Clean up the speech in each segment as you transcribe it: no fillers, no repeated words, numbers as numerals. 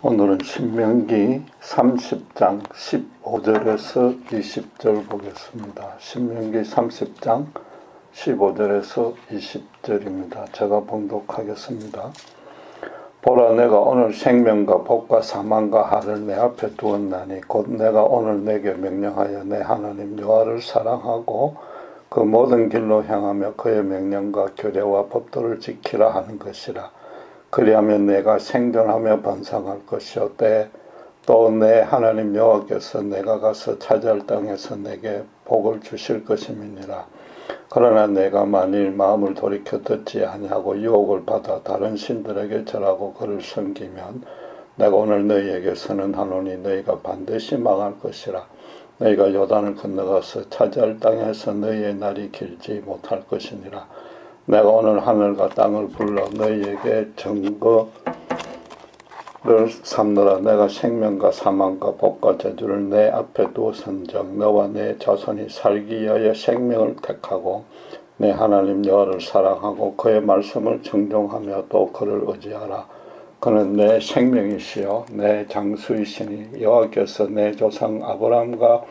오늘은 신명기 30장 15절에서 20절 보겠습니다. 신명기 30장 15절에서 20절입니다. 제가 봉독하겠습니다. 보라, 내가 오늘 생명과 복과 사망과 하를 내 앞에 두었나니 곧 내가 오늘 내게 명령하여 내 하나님 여호와를 사랑하고 그 모든 길로 향하며 그의 명령과 규례와 법도를 지키라 하는 것이라. 그리하면 내가 생존하며 번성할 것이요 또 내 하나님 여호와께서 내가 가서 차지할 땅에서 내게 복을 주실 것임이니라. 그러나 내가 만일 마음을 돌이켜 듣지 아니하고 유혹을 받아 다른 신들에게 절하고 그를 섬기면 내가 오늘 너희에게 선언하노니 너희가 반드시 망할 것이라. 너희가 요단을 건너가서 차지할 땅에서 너희의 날이 길지 못할 것이니라. 내가 오늘 하늘과 땅을 불러 너희에게 증거를 삼노라. 내가 생명과 사망과 복과 저주를 내 앞에 두었은즉 너와 내 자손이 살기 위하여 생명을 택하고 내 하나님 여호와를 사랑하고 그의 말씀을 청종하며 또 그를 의지하라. 그는 내 생명이시요 내 장수이시니 여호와께서 내 조상 아브라함과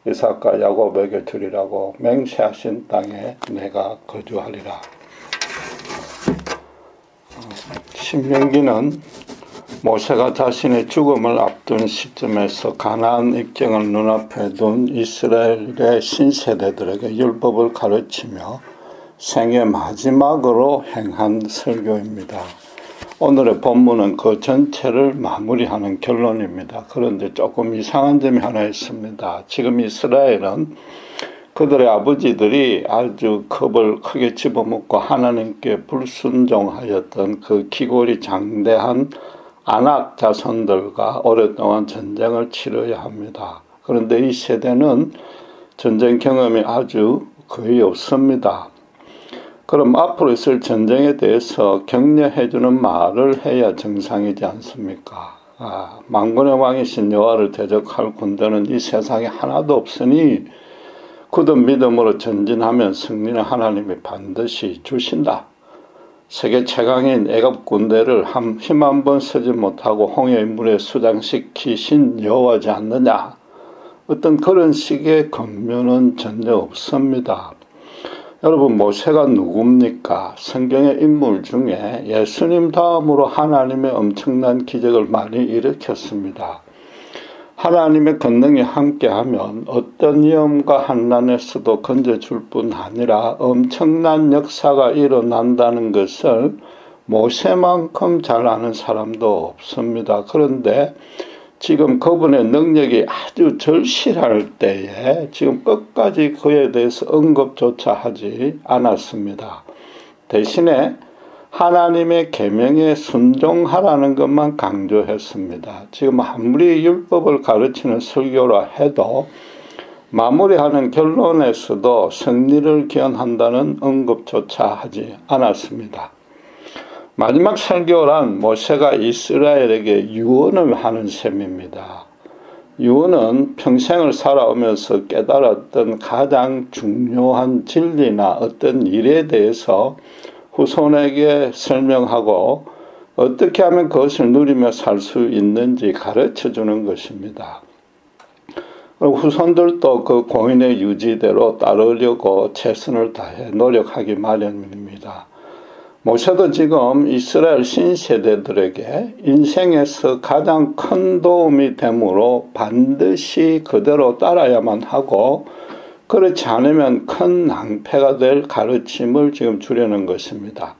이삭과 야곱에게 주리라고 맹세하신 땅에 내가 거주하리라. 신명기는 모세가 자신의 죽음을 앞둔 시점에서 가나안 입경을 눈앞에 둔 이스라엘의 신세대들에게 율법을 가르치며 생애 마지막으로 행한 설교입니다. 오늘의 본문은 그 전체를 마무리하는 결론입니다. 그런데 조금 이상한 점이 하나 있습니다. 지금 이스라엘은 그들의 아버지들이 아주 겁을 크게 집어먹고 하나님께 불순종하였던 그 기골이 장대한 아낙 자손들과 오랫동안 전쟁을 치러야 합니다. 그런데 이 세대는 전쟁 경험이 아주 거의 없습니다. 그럼 앞으로 있을 전쟁에 대해서 격려해주는 말을 해야 정상이지 않습니까? 만군의 왕이신 여호와를 대적할 군대는 이 세상에 하나도 없으니 굳은 믿음으로 전진하면 승리는 하나님이 반드시 주신다. 세계 최강인 애굽 군대를 힘 한 번 쓰지 못하고 홍해의 물에 수장시키신 여호와지 않느냐. 어떤 그런 식의 권면은 전혀 없습니다. 여러분, 모세가 누굽니까? 성경의 인물 중에 예수님 다음으로 하나님의 엄청난 기적을 많이 일으켰습니다. 하나님의 권능이 함께하면 어떤 위험과 환난에서도 건져줄 뿐 아니라 엄청난 역사가 일어난다는 것을 모세만큼 잘 아는 사람도 없습니다. 그런데 지금 그분의 능력이 아주 절실할 때에 지금 끝까지 그에 대해서 언급조차 하지 않았습니다. 대신에 하나님의 계명에 순종하라는 것만 강조했습니다. 지금 아무리 율법을 가르치는 설교라 해도 마무리하는 결론에서도 승리를 기원한다는 언급조차 하지 않았습니다. 마지막 설교란 모세가 이스라엘에게 유언을 하는 셈입니다. 유언은 평생을 살아오면서 깨달았던 가장 중요한 진리나 어떤 일에 대해서 후손에게 설명하고 어떻게 하면 그것을 누리며 살 수 있는지 가르쳐주는 것입니다. 후손들도 그 고인의 유지대로 따르려고 최선을 다해 노력하기 마련입니다. 모세도 지금 이스라엘 신세대들에게 인생에서 가장 큰 도움이 되므로 반드시 그대로 따라야만 하고 그렇지 않으면 큰 낭패가 될 가르침을 지금 주려는 것입니다.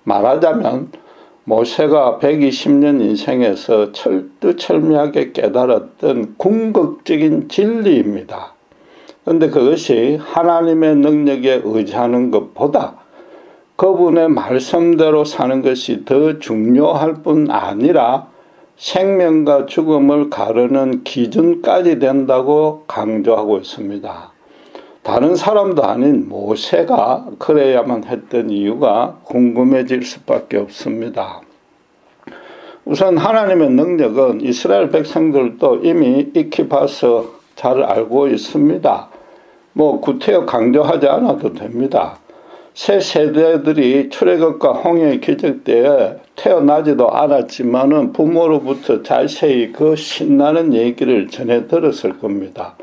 말하자면 모세가 120년 인생에서 철두철미하게 깨달았던 궁극적인 진리입니다. 그런데 그것이 하나님의 능력에 의지하는 것보다 그분의 말씀대로 사는 것이 더 중요할 뿐 아니라 생명과 죽음을 가르는 기준까지 된다고 강조하고 있습니다. 다른 사람도 아닌 모세가 그래야만 했던 이유가 궁금해질 수밖에 없습니다. 우선 하나님의 능력은 이스라엘 백성들도 이미 익히 봐서 잘 알고 있습니다. 구태여 강조하지 않아도 됩니다. 새 세대들이 출애굽과 홍해의 기적 때에 태어나지도 않았지만은 부모로부터 자세히 그 신나는 얘기를 전해 들었을 겁니다.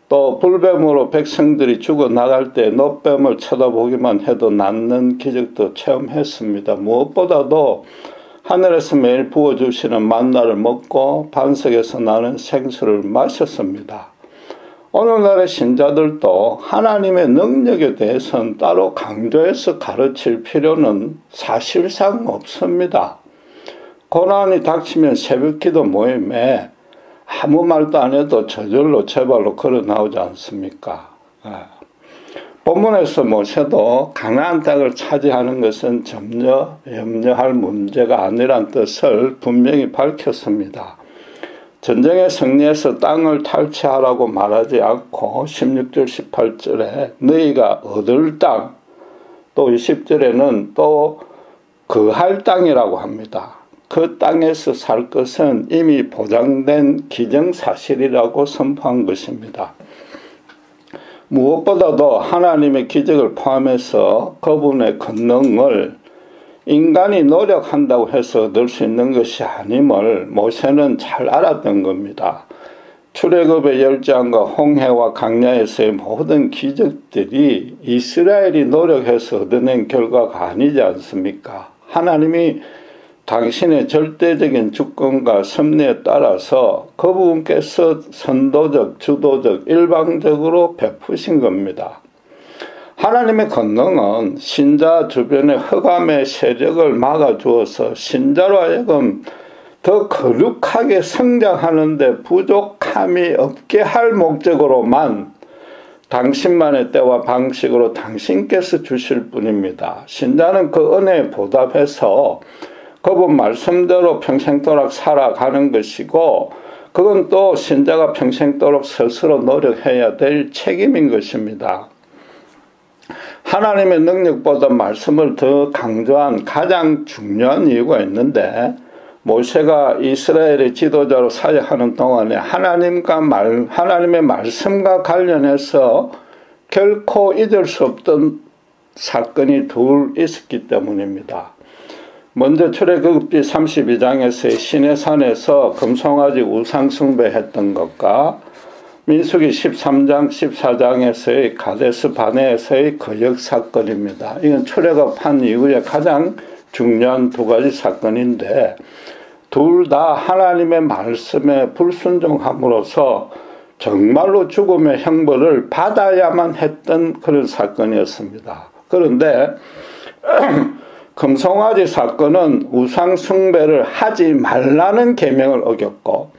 또 불뱀으로 백성들이 죽어나갈 때 놋뱀을 쳐다보기만 해도 낫는 기적도 체험했습니다. 무엇보다도 하늘에서 매일 부어주시는 만나를 먹고 반석에서 나는 생수를 마셨습니다. 오늘날의 신자들도 하나님의 능력에 대해서는 따로 강조해서 가르칠 필요는 사실상 없습니다. 고난이 닥치면 새벽기도 모임에 아무 말도 안 해도 저절로 제발로 걸어 나오지 않습니까? 본문에서 모세도 가나안 땅을 차지하는 것은 전혀 염려할 문제가 아니란 뜻을 분명히 밝혔습니다. 전쟁에 승리해서 땅을 탈취하라고 말하지 않고 16절 18절에 너희가 얻을 땅, 또 20절에는 또 거할 땅이라고 합니다. 그 땅에서 살 것은 이미 보장된 기정사실이라고 선포한 것입니다. 무엇보다도 하나님의 기적을 포함해서 그분의 권능을 인간이 노력한다고 해서 얻을 수 있는 것이 아님을 모세는 잘 알았던 겁니다. 출애굽의 열장과 홍해와 광야에서의 모든 기적들이 이스라엘이 노력해서 얻어낸 결과가 아니지 않습니까? 하나님이 당신의 절대적인 주권과 섭리에 따라서 그분께서 선도적, 주도적, 일방적으로 베푸신 겁니다. 하나님의 권능은 신자 주변의 흑암의 세력을 막아주어서 신자로 하여금 더 거룩하게 성장하는데 부족함이 없게 할 목적으로만 당신만의 때와 방식으로 당신께서 주실 뿐입니다. 신자는 그 은혜에 보답해서 그분 말씀대로 평생도록 살아가는 것이고 그건 또 신자가 평생도록 스스로 노력해야 될 책임인 것입니다. 하나님의 능력보다 말씀을 더 강조한 가장 중요한 이유가 있는데 모세가 이스라엘의 지도자로 사역하는 동안에 하나님의 말씀과 관련해서 결코 잊을 수 없던 사건이 둘 있었기 때문입니다. 먼저 출애굽기 32장에서의 시내산에서 금송아지 우상 숭배했던 것과 민수기 13장 14장에서의 가데스 바네에서의 거역 사건입니다. 이건 출애굽한 이후에 가장 중요한 두 가지 사건인데 둘 다 하나님의 말씀에 불순종함으로써 정말로 죽음의 형벌을 받아야만 했던 그런 사건이었습니다. 그런데 금송아지 사건은 우상 숭배를 하지 말라는 계명을 어겼고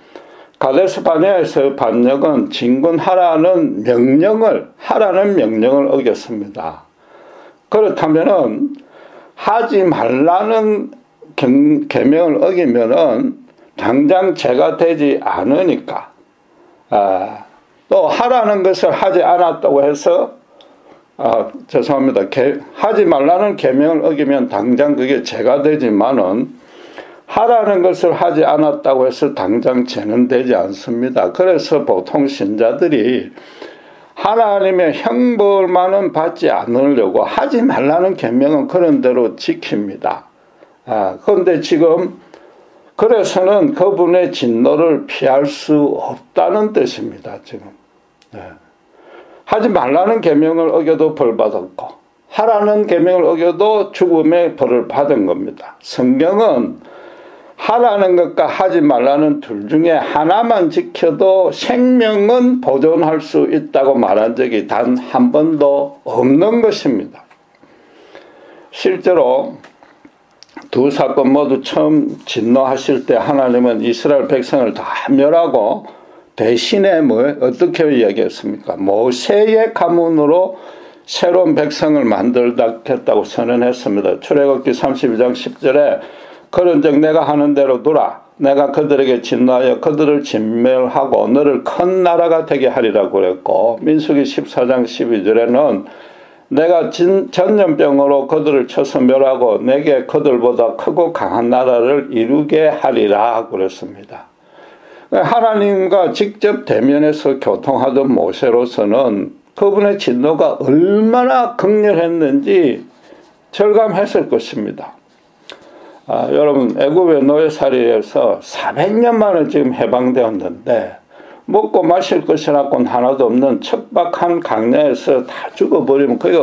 가데스 바네아에서의 반역은 진군하라는 명령을 어겼습니다. 그렇다면은 하지 말라는 계명을 어기면은 당장 죄가 되지 않으니까 또 하라는 것을 하지 않았다고 해서 죄송합니다. 하지 말라는 계명을 어기면 당장 그게 죄가 되지만은 하라는 것을 하지 않았다고 해서 당장 죄는 되지 않습니다. 그래서 보통 신자들이 하나님의 형벌만은 받지 않으려고 하지 말라는 계명은 그런 대로 지킵니다. 그런데 지금 그래서는 그분의 진노를 피할 수 없다는 뜻입니다. 지금 하지 말라는 계명을 어겨도 벌 받았고 하라는 계명을 어겨도 죽음의 벌을 받은 겁니다. 성경은 하라는 것과 하지 말라는 둘 중에 하나만 지켜도 생명은 보존할 수 있다고 말한 적이 단 한 번도 없는 것입니다. 실제로 두 사건 모두 처음 진노하실 때 하나님은 이스라엘 백성을 다 멸하고 대신에 어떻게 이야기했습니까? 모세의 가문으로 새로운 백성을 만들겠다고 선언했습니다. 출애굽기 32장 10절에 그런즉 내가 하는 대로 두라. 내가 그들에게 진노하여 그들을 진멸하고 너를 큰 나라가 되게 하리라고 그랬고 민수기 14장 12절에는 내가 전염병으로 그들을 쳐서 멸하고 내게 그들보다 크고 강한 나라를 이루게 하리라 그랬습니다. 하나님과 직접 대면해서 교통하던 모세로서는 그분의 진노가 얼마나 극렬했는지 절감했을 것입니다. 여러분, 애굽의 노예살이에서 400년 만에 지금 해방되었는데 먹고 마실 것이라고는 하나도 없는 척박한 강야에서 다 죽어버리면 그게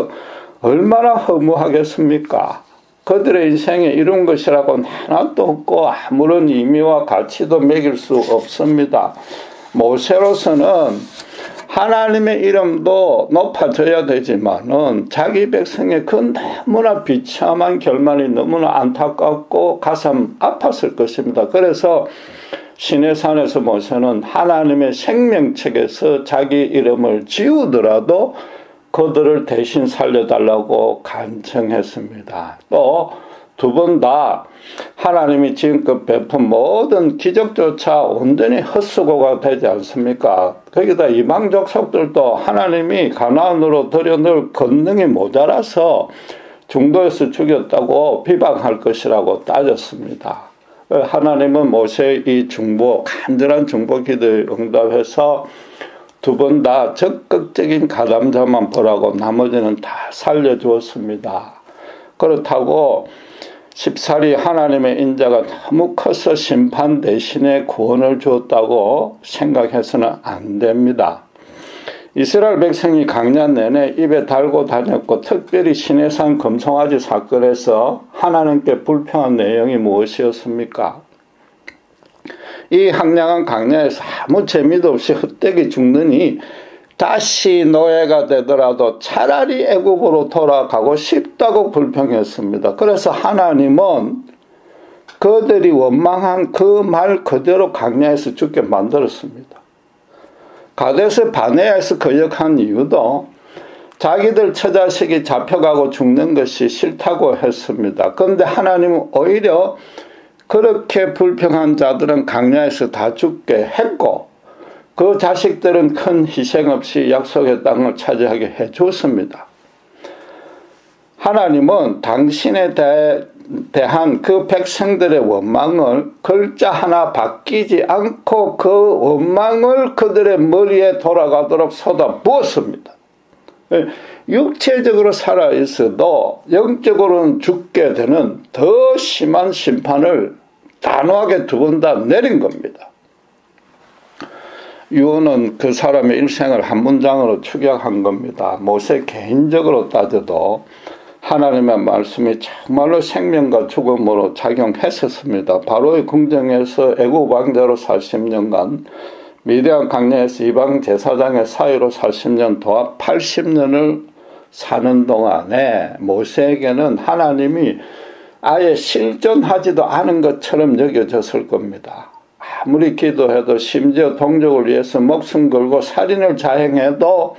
얼마나 허무하겠습니까? 그들의 인생에 이룬 것이라고는 하나도 없고 아무런 의미와 가치도 매길 수 없습니다. 모세로서는 하나님의 이름도 높아져야 되지만은 자기 백성의 그 너무나 비참한 결말이 너무나 안타깝고 가슴 아팠을 것입니다. 그래서 시내산에서 모세는 하나님의 생명책에서 자기 이름을 지우더라도 그들을 대신 살려달라고 간청했습니다. 또 두 번 다 하나님이 지금껏 베푼 모든 기적조차 온전히 헛수고가 되지 않습니까? 거기다 이방 족속들도 하나님이 가나안으로 들여놓을 권능이 모자라서 중도에서 죽였다고 비방할 것이라고 따졌습니다. 하나님은 모세의 이 간절한 중보 기도에 응답해서 두 번 다 적극적인 가담자만 보라고 나머지는 다 살려주었습니다. 그렇다고 십살이 하나님의 인자가 너무 커서 심판 대신에 구원을 주었다고 생각해서는 안 됩니다. 이스라엘 백성이 강년 내내 입에 달고 다녔고 특별히 시내산 금송아지 사건에서 하나님께 불평한 내용이 무엇이었습니까? 이 황량한 강야에서 아무 재미도 없이 헛되게 죽느니 다시 노예가 되더라도 차라리 애굽으로 돌아가고 싶다고 불평했습니다. 그래서 하나님은 그들이 원망한 그 말 그대로 강야에서 죽게 만들었습니다. 가데스 바네아에서 거역한 이유도 자기들 처자식이 잡혀가고 죽는 것이 싫다고 했습니다. 그런데 하나님은 오히려 그렇게 불평한 자들은 강야에서 다 죽게 했고 그 자식들은 큰 희생 없이 약속의 땅을 차지하게 해줬습니다. 하나님은 당신에 대한 그 백성들의 원망을 글자 하나 바뀌지 않고 그 원망을 그들의 머리에 돌아가도록 쏟아부었습니다. 육체적으로 살아있어도 영적으로는 죽게 되는 더 심한 심판을 단호하게 두 번 다 내린 겁니다. 유언은 그 사람의 일생을 한 문장으로 축약한 겁니다. 모세 개인적으로 따져도 하나님의 말씀이 정말로 생명과 죽음으로 작용했었습니다. 바로의 궁정에서 애국 왕자로 40년간 미디안 강야에서 이방 제사장의 사이로 40년 도합 80년을 사는 동안에 모세에게는 하나님이 아예 실존하지도 않은 것처럼 여겨졌을 겁니다. 아무리 기도해도 심지어 동족을 위해서 목숨 걸고 살인을 자행해도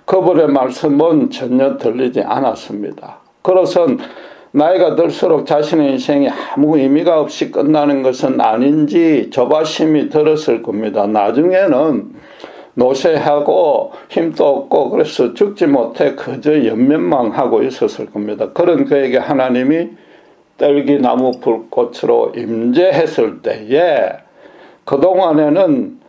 그분의 말씀은 전혀 들리지 않았습니다. 그것은 나이가 들수록 자신의 인생이 아무 의미가 없이 끝나는 것은 아닌지 조바심이 들었을 겁니다. 나중에는 노쇠하고 힘도 없고 그래서 죽지 못해 그저 연면망하고 있었을 겁니다. 그런 그에게 하나님이 떨기나무 불꽃으로 임재했을 때에 그동안에는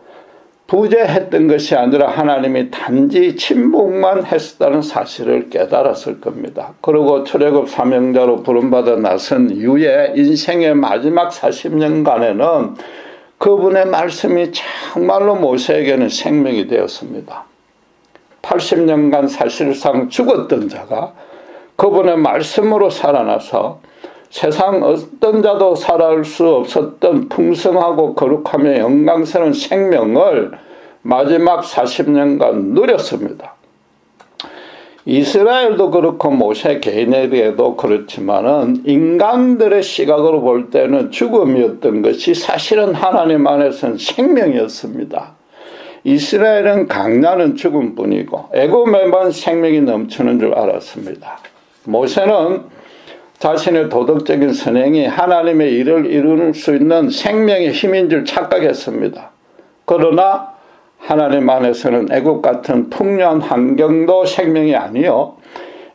부재했던 것이 아니라 하나님이 단지 침묵만 했었다는 사실을 깨달았을 겁니다. 그리고 출애굽 사명자로 부름받아 나선 이후에 인생의 마지막 40년간에는 그분의 말씀이 정말로 모세에게는 생명이 되었습니다. 80년간 사실상 죽었던 자가 그분의 말씀으로 살아나서 세상 어떤 자도 살아올 수 없었던 풍성하고 거룩하며 영광스러운 생명을 마지막 40년간 누렸습니다. 이스라엘도 그렇고 모세 개인에게도 그렇지만은 인간들의 시각으로 볼 때는 죽음이었던 것이 사실은 하나님 안에서는 생명이었습니다. 이스라엘은 강나는 죽음뿐이고 애굽에만 생명이 넘치는 줄 알았습니다. 모세는 자신의 도덕적인 선행이 하나님의 일을 이룰 수 있는 생명의 힘인 줄 착각했습니다. 그러나 하나님 안에서는 애국 같은 풍요한 환경도 생명이 아니요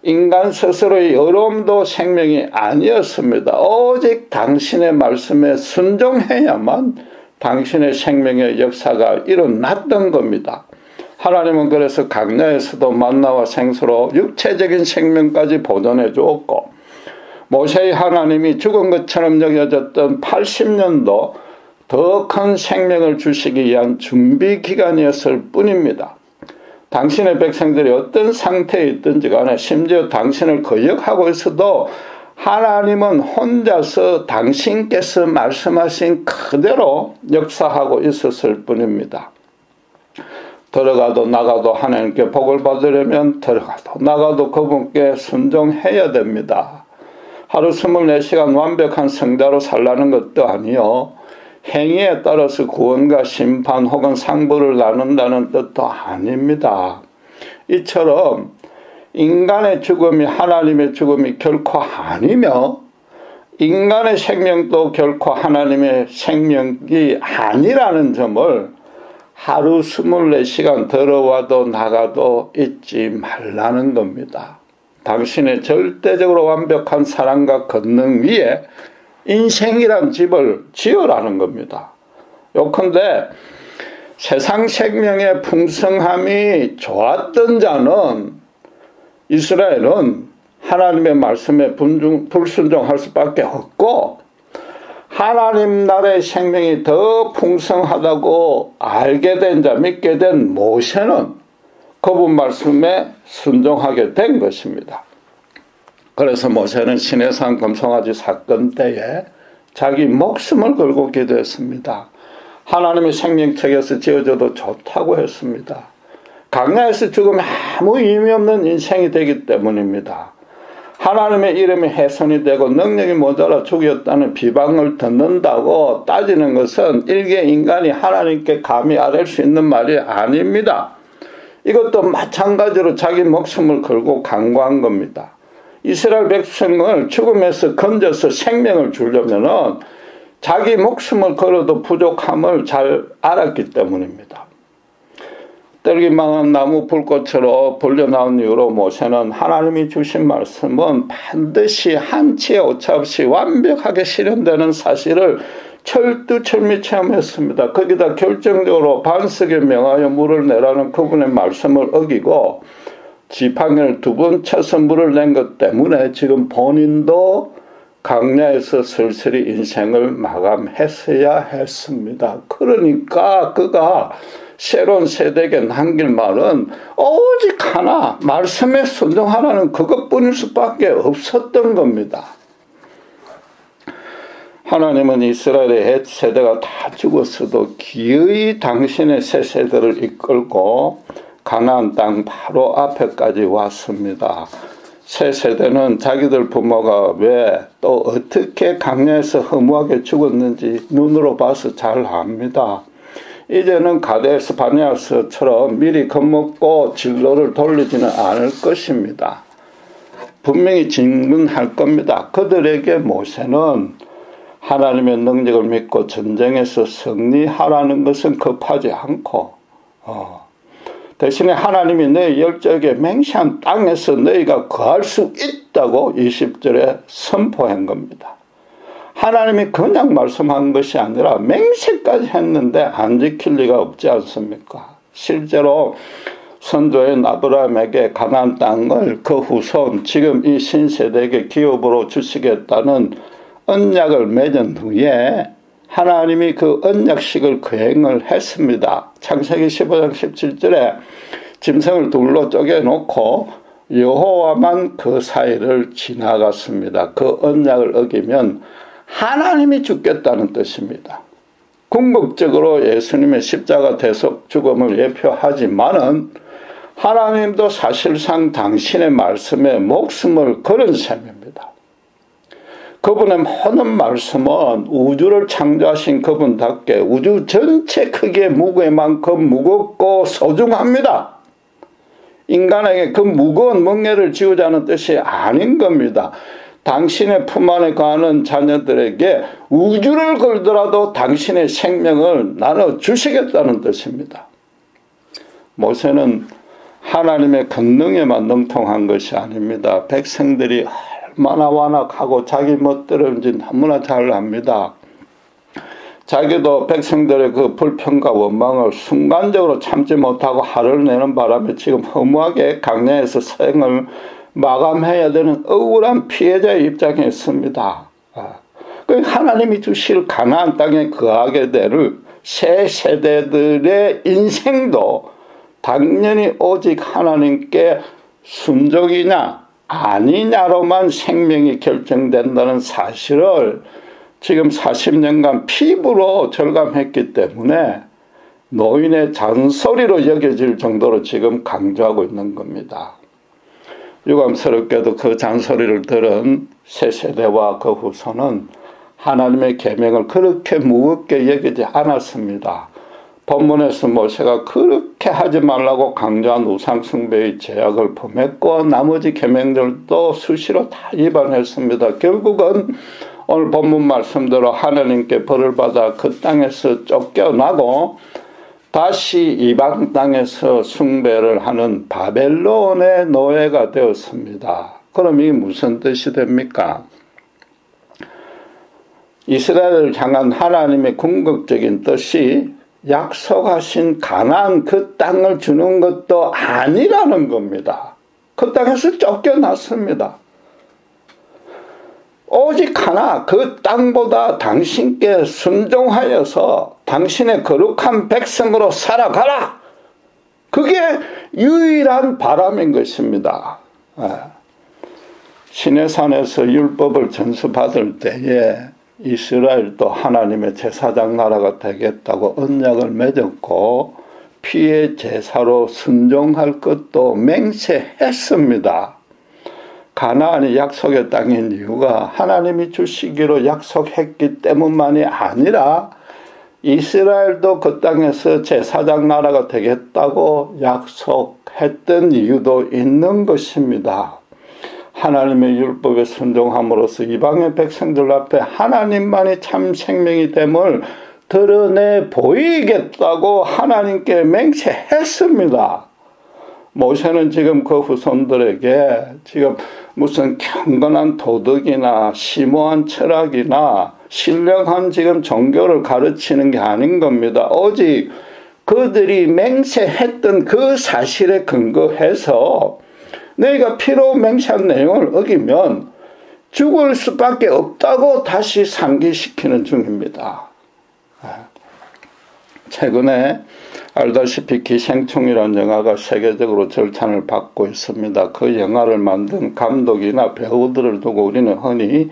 인간 스스로의 어려움도 생명이 아니었습니다. 오직 당신의 말씀에 순종해야만 당신의 생명의 역사가 일어났던 겁니다. 하나님은 그래서 광야에서도 만나와 생수로 육체적인 생명까지 보존해 주었고, 모세의 하나님이 죽은 것처럼 여겨졌던 80년도 더 큰 생명을 주시기 위한 준비 기간이었을 뿐입니다. 당신의 백성들이 어떤 상태에 있든지 간에 심지어 당신을 거역하고 있어도 하나님은 혼자서 당신께서 말씀하신 그대로 역사하고 있었을 뿐입니다. 들어가도 나가도 하나님께 복을 받으려면 들어가도 나가도 그분께 순종해야 됩니다. 하루 24시간 완벽한 성자로 살라는 것도 아니요, 행위에 따라서 구원과 심판 혹은 상부를 나눈다는 뜻도 아닙니다. 이처럼 인간의 죽음이 하나님의 죽음이 결코 아니며 인간의 생명도 결코 하나님의 생명이 아니라는 점을 하루 24시간 들어와도 나가도 잊지 말라는 겁니다. 당신의 절대적으로 완벽한 사랑과 권능 위에 인생이란 집을 지으라는 겁니다. 요컨대 세상 생명의 풍성함이 좋았던 자는, 이스라엘은 하나님의 말씀에 불순종할 수밖에 없고, 하나님 나라의 생명이 더 풍성하다고 알게 된 자, 믿게 된 모세는 그분 말씀에 순종하게 된 것입니다. 그래서 모세는 시내산 금송아지 사건 때에 자기 목숨을 걸고 기도했습니다. 하나님의 생명책에서 지어져도 좋다고 했습니다. 광야에서 죽으면 아무 의미 없는 인생이 되기 때문입니다. 하나님의 이름이 훼손이 되고 능력이 모자라 죽였다는 비방을 듣는다고 따지는 것은 일개 인간이 하나님께 감히 아랠 수 있는 말이 아닙니다. 이것도 마찬가지로 자기 목숨을 걸고 간구한 겁니다. 이스라엘 백성을 죽음에서 건져서 생명을 주려면은 자기 목숨을 걸어도 부족함을 잘 알았기 때문입니다. 떨기만한 나무 불꽃으로 불려나온 이후로 모세는 하나님이 주신 말씀은 반드시 한치의 오차 없이 완벽하게 실현되는 사실을 철두철미 체험했습니다. 거기다 결정적으로 반석에 명하여 물을 내라는 그분의 말씀을 어기고 지팡이를 2번 쳐서 물을 낸 것 때문에 지금 본인도 광야에서 슬슬이 인생을 마감했어야 했습니다. 그러니까 그가 새로운 세대에게 남길 말은 오직 하나, 말씀에 순종하라는 그것뿐일 수밖에 없었던 겁니다. 하나님은 이스라엘의 옛 세대가 다 죽었어도 기어이 당신의 새 세대를 이끌고 가나안 땅 바로 앞에까지 왔습니다. 새 세대는 자기들 부모가 왜 또 어떻게 광야에서 허무하게 죽었는지 눈으로 봐서 잘 압니다. 이제는 가데스 바네아스처럼 미리 겁먹고 진로를 돌리지는 않을 것입니다. 분명히 진군할 겁니다. 그들에게 모세는 하나님의 능력을 믿고 전쟁에서 승리하라는 것은 급하지 않고 대신에 하나님이 너희 열적에 맹세한 땅에서 너희가 거할 수 있다고 20절에 선포한 겁니다. 하나님이 그냥 말씀한 것이 아니라 맹세까지 했는데 안 지킬 리가 없지 않습니까? 실제로 선조인 아브라함에게 가나안 땅을 그 후손 지금 이 신세대에게 기업으로 주시겠다는 언약을 맺은 후에 하나님이 그 언약식을 거행을 했습니다. 창세기 15장 17절에 짐승을 둘로 쪼개놓고 여호와만 그 사이를 지나갔습니다. 그 언약을 어기면 하나님이 죽겠다는 뜻입니다. 궁극적으로 예수님의 십자가 대속 죽음을 예표하지만은 하나님도 사실상 당신의 말씀에 목숨을 걸은 셈입니다. 그분의 모든 말씀은 우주를 창조하신 그분답게 우주 전체 크기의 무게만큼 무겁고 소중합니다. 인간에게 그 무거운 멍에를 지우자는 뜻이 아닌 겁니다. 당신의 품 안에 거하는 자녀들에게 우주를 걸더라도 당신의 생명을 나눠주시겠다는 뜻입니다. 모세는 하나님의 권능에만 능통한 것이 아닙니다. 백성들이 얼마나 완악하고 자기 멋대로인지 너무나 잘 압니다. 자기도 백성들의 그 불평과 원망을 순간적으로 참지 못하고 화를 내는 바람에 지금 허무하게 강야에서 생을 마감해야 되는 억울한 피해자의 입장에 있습니다. 하나님이 주실 가나안 땅에 거하게 될 새 세대들의 인생도 당연히 오직 하나님께 순종이냐 아니냐로만 생명이 결정된다는 사실을 지금 40년간 피부로 절감했기 때문에 노인의 잔소리로 여겨질 정도로 지금 강조하고 있는 겁니다. 유감스럽게도 그 잔소리를 들은 새 세대와 그 후손은 하나님의 계명을 그렇게 무겁게 여기지 않았습니다. 본문에서 모세가 그렇게 하지 말라고 강조한 우상숭배의 제약을 범했고 나머지 계명들도 수시로 다 위반했습니다. 결국은 오늘 본문 말씀대로 하나님께 벌을 받아 그 땅에서 쫓겨나고 다시 이방 땅에서 숭배를 하는 바벨론의 노예가 되었습니다. 그럼 이게 무슨 뜻이 됩니까? 이스라엘을 향한 하나님의 궁극적인 뜻이 약속하신 가나안 그 땅을 주는 것도 아니라는 겁니다. 그 땅에서 쫓겨났습니다. 오직 하나 그 땅보다 당신께 순종하여서 당신의 거룩한 백성으로 살아가라. 그게 유일한 바람인 것입니다. 시내산에서 율법을 전수받을 때에 이스라엘도 하나님의 제사장 나라가 되겠다고 언약을 맺었고 피의 제사로 순종할 것도 맹세했습니다. 가나안이 약속의 땅인 이유가 하나님이 주시기로 약속했기 때문만이 아니라 이스라엘도 그 땅에서 제사장 나라가 되겠다고 약속했던 이유도 있는 것입니다. 하나님의 율법에 순종함으로써 이방의 백성들 앞에 하나님만이 참 생명이 됨을 드러내 보이겠다고 하나님께 맹세했습니다. 모세는 지금 그 후손들에게 지금 무슨 경건한 도덕이나 심오한 철학이나 신령한 지금 종교를 가르치는 게 아닌 겁니다. 오직 그들이 맹세했던 그 사실에 근거해서 너희가 피로 맹세한 내용을 어기면 죽을 수밖에 없다고 다시 상기시키는 중입니다. 최근에 알다시피 기생충이라는 영화가 세계적으로 절찬을 받고 있습니다. 그 영화를 만든 감독이나 배우들을 두고 우리는 흔히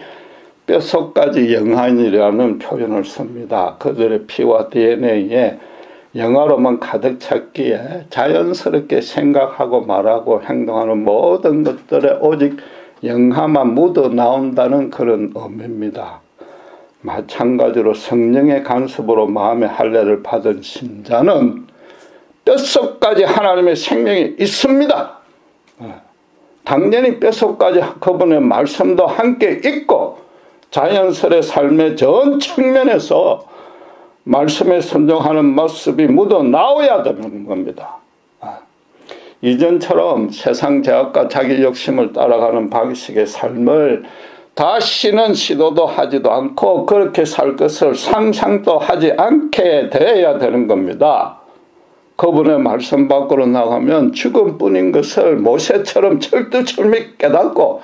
뼛속까지 영한이라는 표현을 씁니다. 그들의 피와 DNA에 영화로만 가득 찼기에 자연스럽게 생각하고 말하고 행동하는 모든 것들에 오직 영하만 묻어 나온다는 그런 의미입니다. 마찬가지로 성령의 간섭으로 마음의 할례를 받은 신자는 뼛속까지 하나님의 생명이 있습니다. 당연히 뼛속까지 그분의 말씀도 함께 있고 자연스레 삶의 전 측면에서 말씀에 순종하는 모습이 묻어 나와야 되는 겁니다. 이전처럼 세상 제약과 자기 욕심을 따라가는 방식의 삶을 다시는 시도도 하지도 않고 그렇게 살 것을 상상도 하지 않게 되어야 되는 겁니다. 그분의 말씀 밖으로 나가면 죽음뿐인 것을 모세처럼 철두철미 깨닫고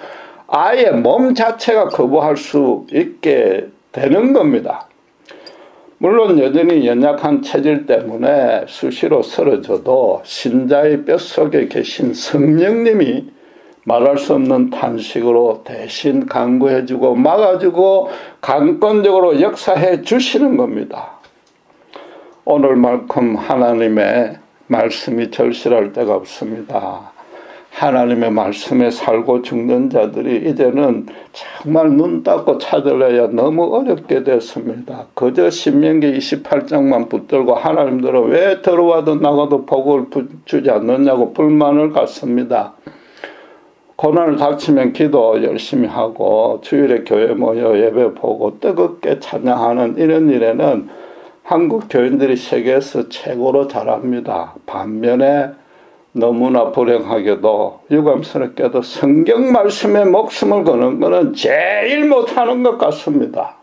아예 몸 자체가 거부할 수 있게 되는 겁니다. 물론 여전히 연약한 체질 때문에 수시로 쓰러져도 신자의 뼛속에 계신 성령님이 말할 수 없는 탄식으로 대신 간구해주고 막아주고 강권적으로 역사해 주시는 겁니다. 오늘만큼 하나님의 말씀이 절실할 데가 없습니다. 하나님의 말씀에 살고 죽는 자들이 이제는 정말 눈 닫고 찾으려야 너무 어렵게 됐습니다. 그저 신명기 28장만 붙들고 하나님들은 왜 들어와도 나가도 복을 주지 않느냐고 불만을 갖습니다. 고난을 닥치면 기도 열심히 하고 주일에 교회 모여 예배 보고 뜨겁게 찬양하는 이런 일에는 한국 교인들이 세계에서 최고로 잘합니다. 반면에 너무나 불행하게도 유감스럽게도 성경 말씀에 목숨을 거는 것은 제일 못하는 것 같습니다.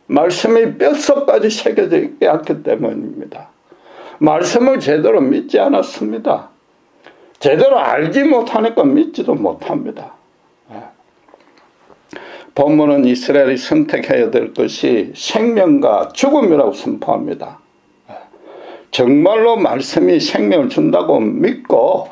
말씀이 뼛속까지 새겨져 있지 않기 때문입니다. 말씀을 제대로 믿지 않았습니다. 제대로 알지 못하니까 믿지도 못합니다. 본문은 이스라엘이 선택해야 될 것이 생명과 죽음이라고 선포합니다. 정말로 말씀이 생명을 준다고 믿고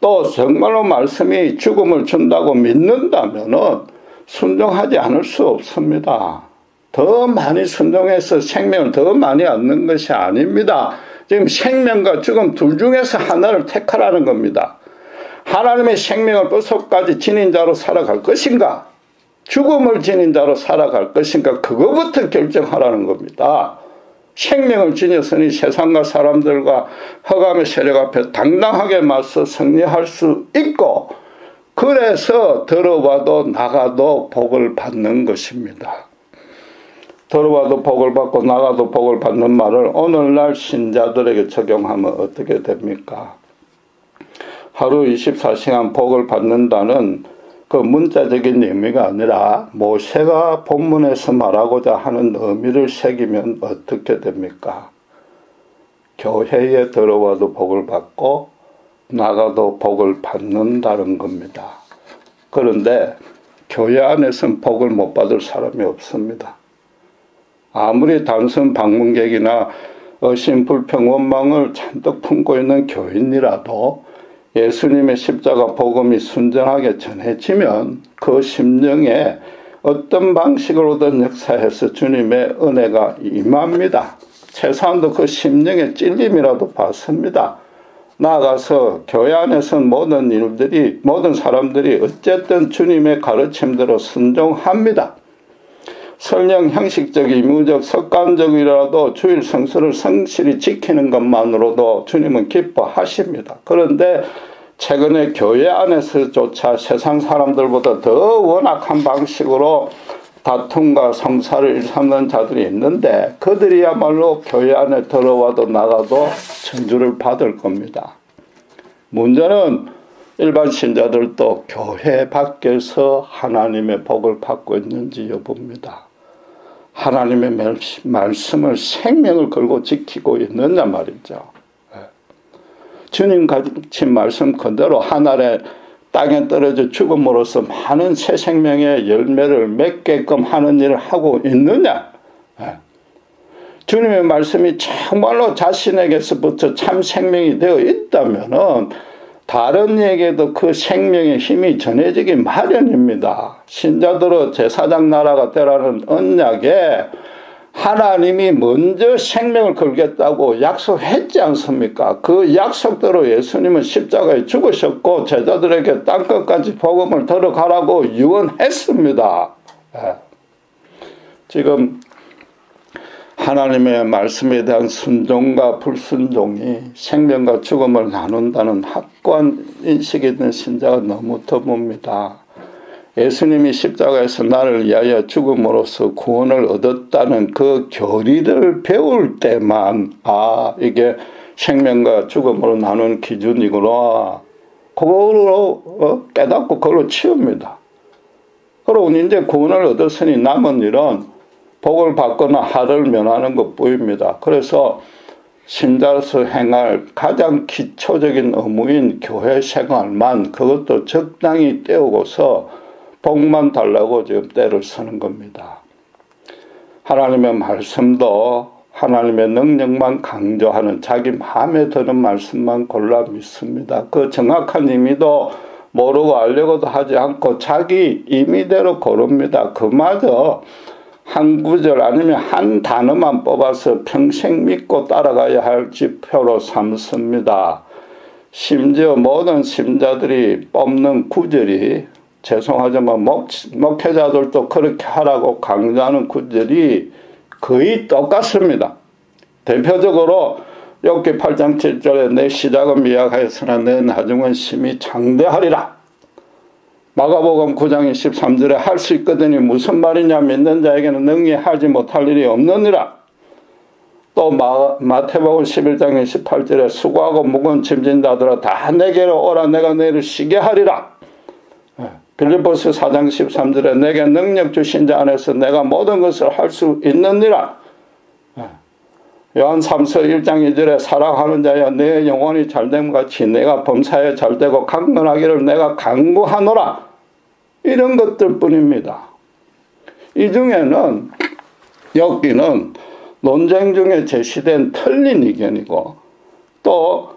또 정말로 말씀이 죽음을 준다고 믿는다면은 순종하지 않을 수 없습니다. 더 많이 순종해서 생명을 더 많이 얻는 것이 아닙니다. 지금 생명과 죽음 둘 중에서 하나를 택하라는 겁니다. 하나님의 생명을 뼛속까지 지닌 자로 살아갈 것인가? 죽음을 지닌 자로 살아갈 것인가? 그거부터 결정하라는 겁니다. 생명을 지녔으니 세상과 사람들과 흑암의 세력 앞에 당당하게 맞서 승리할 수 있고 그래서 들어와도 나가도 복을 받는 것입니다. 들어와도 복을 받고 나가도 복을 받는 말을 오늘날 신자들에게 적용하면 어떻게 됩니까? 하루 24시간 복을 받는다는 그 문자적인 의미가 아니라 모세가 본문에서 말하고자 하는 의미를 새기면 어떻게 됩니까? 교회에 들어와도 복을 받고 나가도 복을 받는다는 겁니다. 그런데 교회 안에서는 복을 못 받을 사람이 없습니다. 아무리 단순 방문객이나 의심, 불평, 원망을 잔뜩 품고 있는 교인이라도 예수님의 십자가 복음이 순전하게 전해지면 그 심령에 어떤 방식으로든 역사해서 주님의 은혜가 임합니다. 최소한도 그 심령의 찔림이라도 받습니다. 나아가서 교회 안에서는 모든 사람들이 어쨌든 주님의 가르침대로 순종합니다. 설령 형식적, 의무적, 습관적이라도 주일 성수를 성실히 지키는 것만으로도 주님은 기뻐하십니다. 그런데 최근에 교회 안에서조차 세상 사람들보다 더 원악한 방식으로 다툼과 성사를 일삼는 자들이 있는데 그들이야말로 교회 안에 들어와도 나가도 천주를 받을 겁니다. 문제는 일반 신자들도 교회 밖에서 하나님의 복을 받고 있는지 여부입니다. 하나님의 말씀을 생명을 걸고 지키고 있느냐 말이죠. 주님 가르친 말씀 그대로 하늘에 땅에 떨어져 죽음으로써 많은 새 생명의 열매를 맺게끔 하는 일을 하고 있느냐? 주님의 말씀이 정말로 자신에게서부터 참 생명이 되어 있다면은 다른 이에게도 그 생명의 힘이 전해지기 마련입니다. 신자들의 제사장 나라가 되라는 언약에 하나님이 먼저 생명을 걸겠다고 약속했지 않습니까? 그 약속대로 예수님은 십자가에 죽으셨고 제자들에게 땅끝까지 복음을 들어가라고 유언했습니다. 지금 하나님의 말씀에 대한 순종과 불순종이 생명과 죽음을 나눈다는 확고한 인식이 있는 신자가 너무 드뭅니다. 예수님이 십자가에서 나를 위하여 죽음으로써 구원을 얻었다는 그 교리를 배울 때만 이게 생명과 죽음으로 나눈 기준이구나. 그걸로 깨닫고 그걸로 치웁니다. 그러고 이제 구원을 얻었으니 남은 일은 복을 받거나 하를 면하는 것뿐입니다. 그래서 신자로서 행할 가장 기초적인 의무인 교회 생활만 그것도 적당히 때우고서 복만 달라고 지금 때를 쓰는 겁니다. 하나님의 말씀도 하나님의 능력만 강조하는 자기 마음에 드는 말씀만 골라 믿습니다. 그 정확한 의미도 모르고 알려고도 하지 않고 자기 임의대로 고릅니다. 그마저 한 구절 아니면 한 단어만 뽑아서 평생 믿고 따라가야 할 지표로 삼습니다. 심지어 모든 신자들이 뽑는 구절이 죄송하지만 목회자들도 그렇게 하라고 강조하는 구절이 거의 똑같습니다. 대표적으로 욥기 8장 7절에 내 시작은 미약하였으나 내 나중은 심히 장대하리라. 마가복음 9장 23절에 할 수 있거든요. 무슨 말이냐? 믿는 자에게는 능히 하지 못할 일이 없느니라. 또 마태복음 11장 28절에 수고하고 무거운 짐진 자들아 다 내게로 오라 내가 너희를 쉬게 하리라. 빌립보서 4장 13절에 내게 능력 주신 자 안에서 내가 모든 것을 할 수 있느니라. 요한 3서 1장 2절에 사랑하는 자여 내 영혼이 잘됨 같이 내가 범사에 잘되고 강건하기를 내가 간구하노라. 이런 것들 뿐입니다. 이 중에는 여기는 논쟁 중에 제시된 틀린 의견이고 또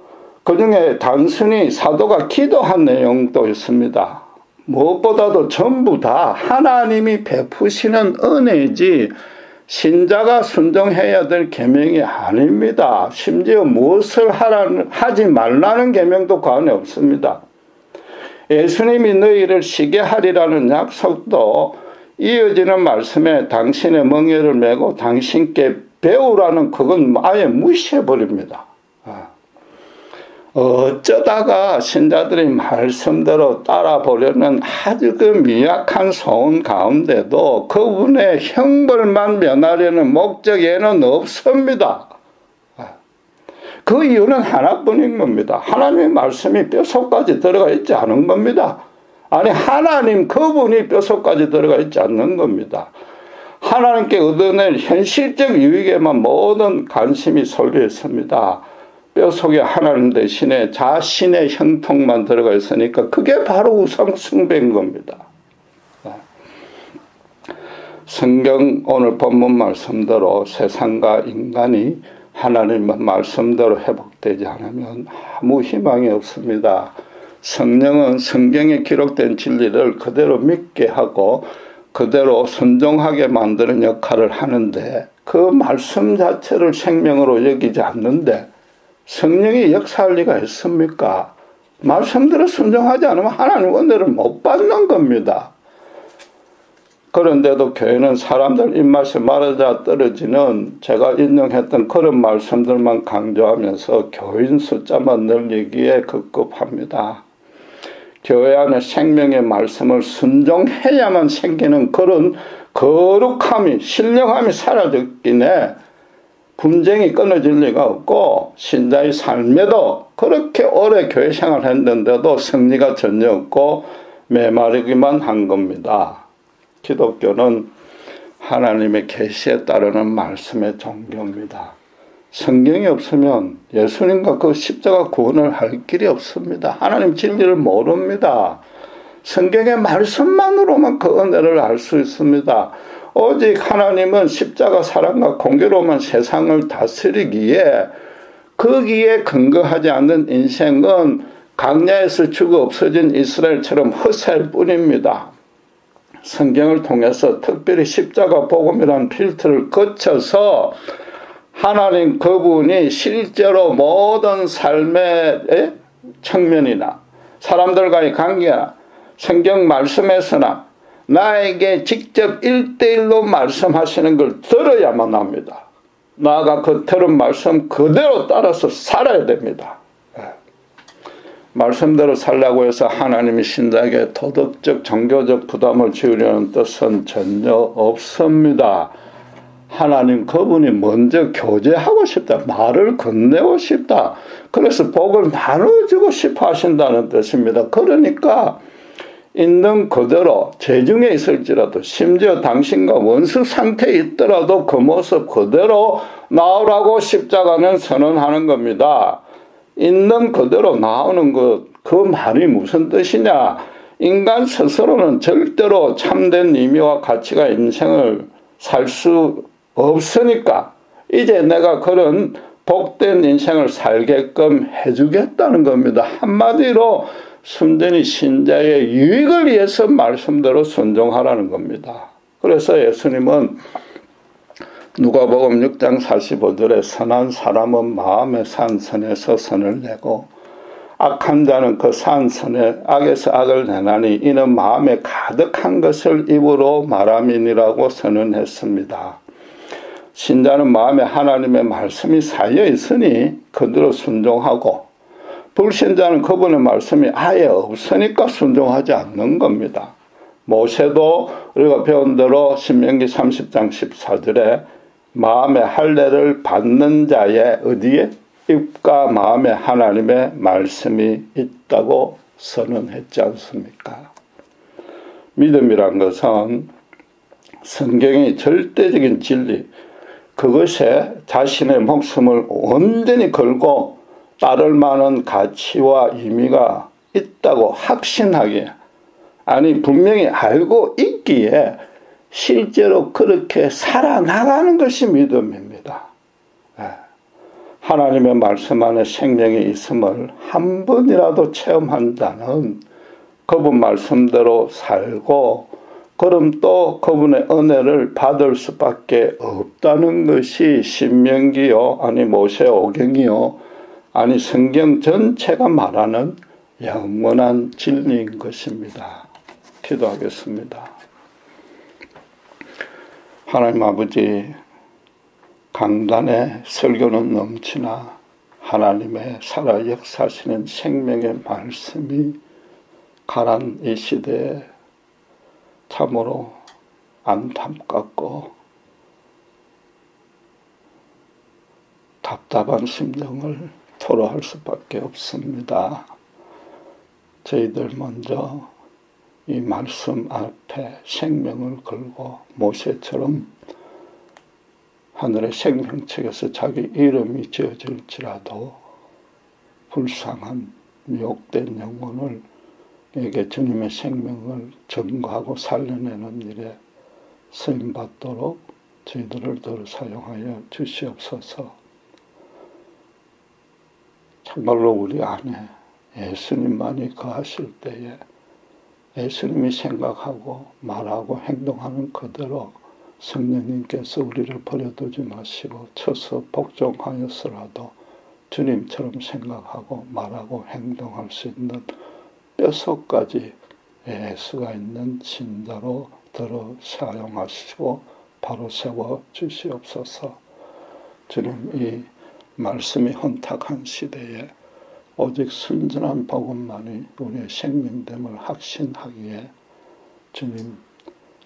그 중에 단순히 사도가 기도한 내용도 있습니다. 무엇보다도 전부 다 하나님이 베푸시는 은혜지 신자가 순종해야 될 계명이 아닙니다. 심지어 무엇을 하지 말라는 계명도 관에 없습니다. 예수님이 너희를 쉬게 하리라는 약속도 이어지는 말씀에 당신의 멍에를 메고 당신께 배우라는 그건 아예 무시해버립니다. 어쩌다가 신자들이 말씀대로 따라보려는 아주 그 미약한 소원 가운데도 그분의 형벌만 면하려는 목적에는 없습니다. 그 이유는 하나뿐인 겁니다. 하나님의 말씀이 뼛속까지 들어가 있지 않은 겁니다. 아니 하나님 그분이 뼛속까지 들어가 있지 않는 겁니다. 하나님께 얻어낼 현실적 유익에만 모든 관심이 쏠려 있습니다. 뼛속에 하나님 대신에 자신의 형통만 들어가 있으니까 그게 바로 우상 숭배인 겁니다. 성경 오늘 본문 말씀대로 세상과 인간이 하나님 말씀대로 회복되지 않으면 아무 희망이 없습니다. 성령은 성경에 기록된 진리를 그대로 믿게 하고 그대로 순종하게 만드는 역할을 하는데 그 말씀 자체를 생명으로 여기지 않는데 성령이 역사할 리가 있습니까? 말씀대로 순종하지 않으면 하나님 은혜를 못 받는 겁니다. 그런데도 교회는 사람들 입맛에 맞아 떨어지는 제가 인용했던 그런 말씀들만 강조하면서 교인 숫자만 늘리기에 급급합니다. 교회 안에 생명의 말씀을 순종해야만 생기는 그런 거룩함이 신령함이 사라졌기에 분쟁이 끊어질 리가 없고 신자의 삶에도 그렇게 오래 교회 생활을 했는데도 승리가 전혀 없고 메마르기만 한 겁니다. 기독교는 하나님의 계시에 따르는 말씀의 종교입니다. 성경이 없으면 예수님과 그 십자가 구원을 할 길이 없습니다. 하나님 진리를 모릅니다. 성경의 말씀만으로만 그 은혜를 알 수 있습니다. 오직 하나님은 십자가 사랑과 공교로만 세상을 다스리기에 거기에 근거하지 않는 인생은 광야에서 죽어 없어진 이스라엘처럼 허세일 뿐입니다. 성경을 통해서 특별히 십자가 복음이라는 필터를 거쳐서 하나님 그분이 실제로 모든 삶의 측면이나 사람들과의 관계나 성경 말씀에서나 나에게 직접 1대1로 말씀하시는 걸 들어야만 합니다. 나아가 그 들은 말씀 그대로 따라서 살아야 됩니다. 말씀대로 살라고 해서 하나님이 신자에게 도덕적 종교적 부담을 지으려는 뜻은 전혀 없습니다. 하나님 그분이 먼저 교제하고 싶다. 말을 건네고 싶다. 그래서 복을 나눠주고 싶어 하신다는 뜻입니다. 그러니까 있는 그대로 재중에 있을지라도 심지어 당신과 원수 상태에 있더라도 그 모습 그대로 나오라고 십자가는 선언하는 겁니다. 있는 그대로 나오는 것, 그 말이 무슨 뜻이냐. 인간 스스로는 절대로 참된 의미와 가치가 인생을 살 수 없으니까 이제 내가 그런 복된 인생을 살게끔 해주겠다는 겁니다. 한마디로 순전히 신자의 유익을 위해서 말씀대로 순종하라는 겁니다. 그래서 예수님은 누가복음 6장 45절에 선한 사람은 마음에 산 선에서 선을 내고 악한 자는 그 산 선에 악에서 악을 내나니 이는 마음에 가득한 것을 입으로 말함이니라고 선언했습니다. 신자는 마음에 하나님의 말씀이 쌓여 있으니 그대로 순종하고 불신자는 그분의 말씀이 아예 없으니까 순종하지 않는 겁니다. 모세도 우리가 배운 대로 신명기 30장 14절에 마음의 할례를 받는 자의 어디에? 입과 마음에 하나님의 말씀이 있다고 선언했지 않습니까? 믿음이란 것은 성경의 절대적인 진리, 그것에 자신의 목숨을 온전히 걸고 따를 만한 가치와 의미가 있다고 확신하기에, 아니 분명히 알고 있기에 실제로 그렇게 살아나가는 것이 믿음입니다. 하나님의 말씀 안에 생명이 있음을 한 번이라도 체험한다는 그분 말씀대로 살고, 그럼 또 그분의 은혜를 받을 수밖에 없다는 것이 신명기요, 아니 모세오경이요, 아니 성경 전체가 말하는 영원한 진리인 것입니다. 기도하겠습니다. 하나님 아버지, 강단의 설교는 넘치나 하나님의 살아 역사하시는 생명의 말씀이 가난 이 시대에 참으로 안타깝고 답답한 심정을 토로할 수밖에 없습니다. 저희들 먼저 이 말씀 앞에 생명을 걸고 모세처럼 하늘의 생명책에서 자기 이름이 지어질지라도 불쌍한 미혹된 영혼을 에게 주님의 생명을 증거하고 살려내는 일에 쓰임받도록 저희들을 더 사용하여 주시옵소서. 정말로 우리 안에 예수님만이 거하실 때에 예수님이 생각하고 말하고 행동하는 그대로 성령님께서 우리를 버려두지 마시고 쳐서 복종하였으라도 주님처럼 생각하고 말하고 행동할 수 있는 뼛속까지 예수가 있는 신자로 들어 사용하시고 바로 세워 주시옵소서. 주님, 이 말씀이 혼탁한 시대에 오직 순전한 복음만이 우리의 생명됨을 확신하기에 주님,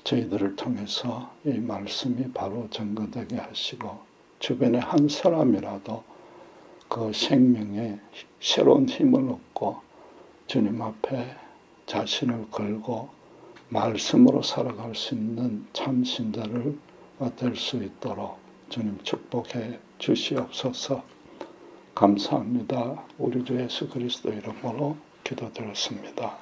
저희들을 통해서 이 말씀이 바로 증거되게 하시고 주변에 한 사람이라도 그 생명에 새로운 힘을 얻고 주님 앞에 자신을 걸고 말씀으로 살아갈 수 있는 참 신자를 될 수 있도록 주님 축복해 주시옵소서. 감사합니다. 우리 주 예수 그리스도 이름으로 기도드렸습니다.